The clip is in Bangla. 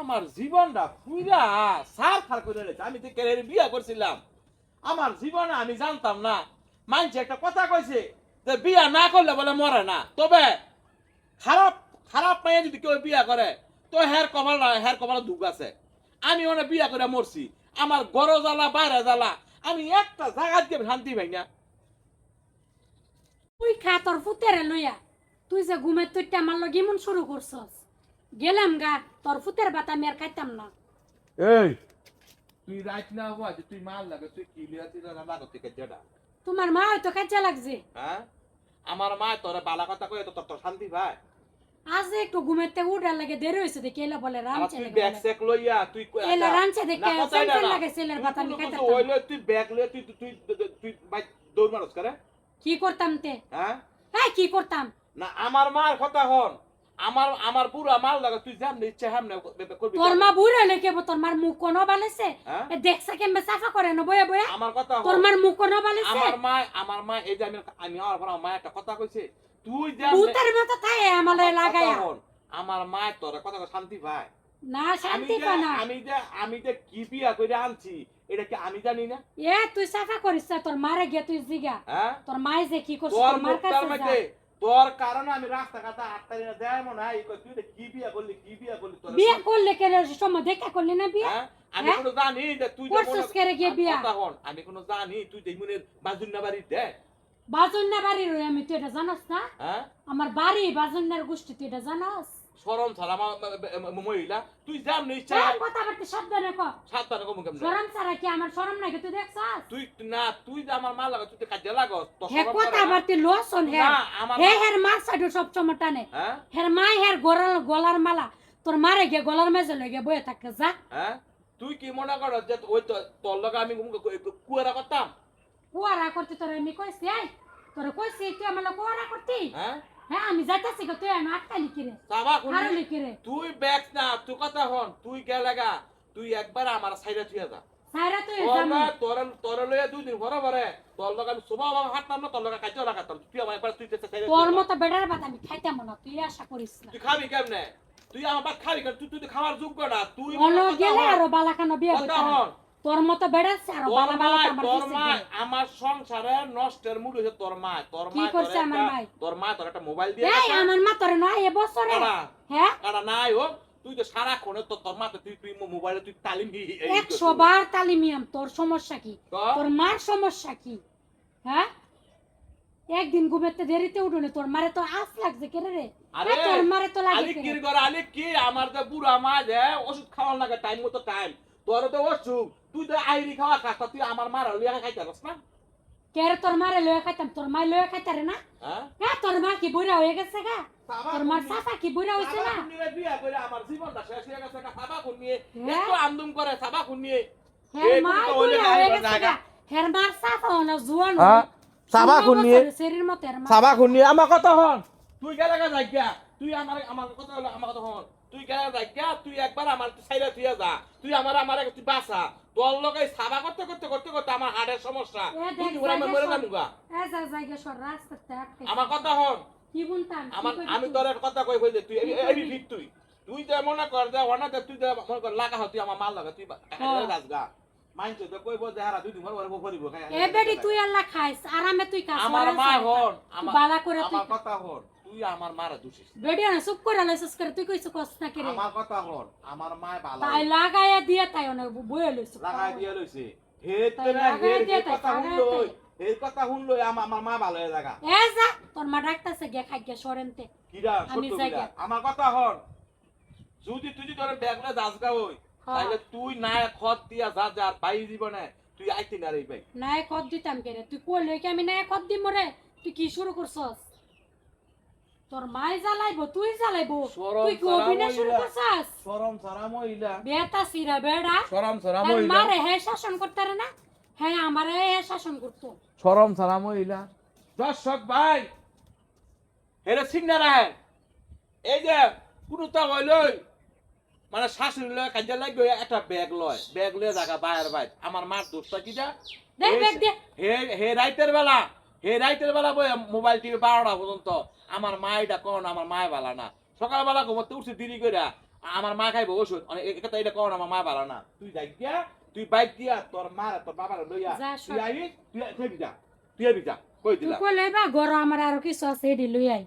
আমার জীবনটা পুরা সার ফার করে রেখেছে। আমি তো কেড়ে বিয়া করছিলাম, আমার জীবনে আমি জানতাম না মানছে একটা কথা কইছে যে বিয়া না করলে বলে মরে না, তবে খারাপ খারাপ মেয়ে যদি কেউ বিয়া করে তো হের কপালে দুঃখ আছে। আমি অনেক বিয়া করে মরছি, আমার গড় জ্বালা বাইরে জ্বালা, আমি একটা জায়গা দিয়ে শান্তি পাই না। তুই খা তোর ফুতেরে লইয়া, তুই যে ঘুমের তুই আমার লগে ইমন শুরু করছস, গেলাম গা তোর ফুতের বাতা আমি আর খাইতাম না। এই তুই রাইট না হওয়া যে তুই মাল লাগে, তুই কি লিয়া তুই না লাগো থেকে যেটা তোমার মা হয়তো কাজে লাগছে, হ্যাঁ আমার মা তোরে বালা কথা কই তো তোর শান্তি ভাই। আজ একটু ঘুমের থেকে উঠার লাগে দেরি হয়েছে দেখে এলা বলে আর রামছে তুই ব্যাগ সেক লইয়া তুই এলা রামছে দেখে না কথাই সেন্টার না লাগে ছেলের বাতা আমি খাইতাম তুই হইলো তুই ব্যাগ লইয়া তুই তুই তুই ভাই দৌড় মারস করে কি করতাম তে? হ্যাঁ হ্যাঁ কি করতাম? না আমার মার কথা হন, আমার পুরা মাল লাগা তুই জান ইচ্ছা হামনে করবি। তোর মা বুড়া লেকে তোর মার মুখ কোন বানাইছে, হ্যাঁ? দেখছে কেমনে সাফা করে না বয়া বয়া? আমার কথা হন, তোর মার মুখ কোন বানাইছে? আমার মা এই যে আমি আমার পর মা একটা কথা কইছে, তুই জান ভূতের মতো থাকে আমারে লাগায়া। আমার মা তোর কথা শান্তি ভাই না শান্তি পায় না। আমি যে কি বিয়া করে আনছি এটা কি আমি জানি না? এ তুই সাফা করিস না, তোর মারে গিয়ে তুই জিগা হ্যাঁ তোর মাই যে কি করছ তোর তোর মার মুখটার কাছে মধ্যে যা। তোর কারণে আমি রাস্তা ঘাটে আটটাই না দেয় মনে হয় তুই এটা কি বিয়া করলি তোর বিয়ে করলে কে রে সময় দেখা করলি না বিয়ে? হ্যাঁ আমি হ্যাঁ? কোনো জানি যে তুই করছিস কে রে গিয়ে বিয়া? কথা হন, আমি কোনো জানি তুই যে মনের বাজুন্না বাড়ি দে বাজুন্না বাড়ির রই আমি, তুই এটা জানাস না? হ্যাঁ আমার বাড়ি বাজুন্নার গোষ্ঠী, তুই এটা জানাস? শরম ছাড়া মহিলা তুই জান নিশ্চয় এই কথা বলতে সাবধানে কর। সাবধানে কম কেমন শরম ছাড়া কি আমার শরম নাই তুই দেখছস? তুই না তুই যে আমার মা লাগা তুই তো কাজে লাগস তো হে শরম কথা করে না? বলতে লসন হে না, আমার হে মা- হের মার সাইডে সব সময় টানে। হ্যাঁ হের মা হের গলার মালা তোর মারে গিয়ে গলার মেজে লগে বয়ে থাকে যা। হ্যাঁ তুই কি মনে কর যে ওই তো তোর লগা আমি কুয়ারা করতাম? কুয়ারা করতে তোর আমি কইছি, এই তোর কইছি তুই আমার কুয়ারা করতি? হ্যাঁ হ্যাঁ আমি যাইতাছি গো, তুই আমি আটকালি কিরে সাবা হারালি কিরে? তুই ব্যাগ না তুই কথা হন, তুই গেলেগা তুই একবার আমার সাইডে থুয়ে যা। সাইরা তুই তোর জানো তোর লইয়া 2 দিন ঘরে ঘরে তোর লগা আমি সুবা বাবা হাঁটতাম না, তোর লগা কাজে লাগাতাম, তুই আমার একবার তুই সাইডে তোর মতো বেড়ার বাদ আমি খাইতাম না, তুই আশা করিস না। তুই খাবি কেমনে? তুই আমার বাদ খাবি কেন? তুই তুই খাওয়ার যোগ্য না তুই অন্য গেলে আরো বালাখানো বিয়ে কথা করতাম। হন, তোর মতো বেড়াচ্ছে আরো বালা বালা আমার তোর পিছে মা ঘুরে। আমার সংসারে নষ্টের মূল হইছে তোর মা। কি করছে আমার মা? তোর মা তোর একটা মোবাইল দিয়ে এই আমার মা তোরে নয় এ বছরে কারা হ্যাঁ কারা নাই হোক, তুই তো সারাক্ষণ তোর মা তুই তুই মোবাইলে তুই তালিম 100 বার তালিমিয়াম, তোর সমস্যা কি? তোর মার সমস্যা কি? হ্যাঁ একদিন ঘুমেতে দেরিতে উঠলে তোর মারে তো আস লাগছে কেরে রে? আরে তোর মারে তো লাগে আলি কেরে? কি করে আলি কি আমার তো বুড়া মা যে ওষুধ খাওয়ার লাগে টাইম মতো টাইম, তোর তো অসুখ তুই তো আইরি খাওয়া খাস, তুই আমার মার লিয়া খাইতে পারছ না? কেরে তোর মারে লয়ে খাইতাম, তোর মাই লয়ে খাইতারে না? হ্যাঁ হ্যাঁ তোর মা কি বুড়া হয়ে গেছে গা? তোর মার সাফা কি বুড়া হইছে না? বিয়া করে আমার জীবনটা শেষ হয়ে গেছে, সাবা খুন নিয়ে হ্যাঁ? এত আন্দোলন করে সাবা খুন নিয়ে হের মা বুড়া হয়ে গেছে গা, হের মার সাফা না জুয়ান হ্যাঁ? সাবা খুন নিয়ে শরীর মতো হের মা সাবা খুন নিয়ে আমার কথা হন, তুই গেলে যাইগা তুই আমার কথা হলো আমার কথা হন, তুই গেলে যাইগা তুই একবার আমার সাইডে তুই যা, তুই আমার তুই বাসা, তোর লগে সাবা করতে করতে করতে করতে আমার হাড়ের সমস্যা, তুই কি আমি মরে যামুগা। এ যা জায়গা সর রাস্তাতে আটকে আমার কথা হন, কি বলতাম আমি তোর একটা কথা কই যে তুই এই ঠিক তুই যে মনে কর যে ওনাতে তুই যে মনে কর লাগা তুই আমার মাল লাগা তুই গাছগা মাইনছে তো কইব যে হারা 2 দিন ঘর ঘর পরিব এ বেডি তুই আল্লাহ খাইস আরামে তুই কাজ আমার মা হন তুই বালা করে তুই আমার কথা হন, তুই আমার মারা দোষিস বেডি না চুপ করে লইছস করে তুই কইছ কস না করে আমার কথা হন, আমার মা বালা তাই লাগায়া দিয়া তাই অনেক বয়ে লইছ লাগাই দিয়া লইছে হেতে না হে কথা শুনলই এই কথা শুনলই আমার মা ভালো হয়ে জায়গা এ যা তোর মা ডাকতাছে গে খাই গে সরেনতে কিরা আমি সত্য যাই কিরা গে। আমার কথা হন, যদি তুই তোর ব্যাগলে দাসগা হই তাহলে তুই না খত দিয়া যা যা পাই জীবনে তুই আইতি না রে ভাই নাই কত দিতাম কেরে তুই কইলে কি আমি নাই কত দিম রে? তুই কি শুরু করছস? তোর মাই জ্বালাইবো তুই জ্বালাইবো, তুই কি অভিনয় শুরু করছস? শরম সারা মহিলা বেটা সিরা বেড়া শরম সারা আর মহিলা মারে হে শাসন করতে রে না? হ্যাঁ আমারে হে শাসন করতো। শরম সারা মহিলা দর্শক ভাই হেরে সিগনারা এই যে পুরুতা হইলই মানে শাশুড়ি লয় কাজে লাগবে একটা ব্যাগ লয়ে জায়গা বাইরে বাইর আমার মার দোষটা কি যা দে ব্যাগ দে হে রাইতের বেলা বই মোবাইল টিভি 12টা পর্যন্ত আমার মাইটা কোন আমার মায় বালা না, সকালবেলা ঘুমোতে উঠছে দেরি করে আমার মা খাইবো ওষুধ অনেক কথা এটা কর আমার মা ভালো না তুই যাই গিয়া তুই বাইক দিয়া তোর মা তোর বাবার লইয়া যা তুই আইবি তুই বিজা কই তুই দিলা কইলে বা ঘর আমার আরো কিছু আছে এডি লই আই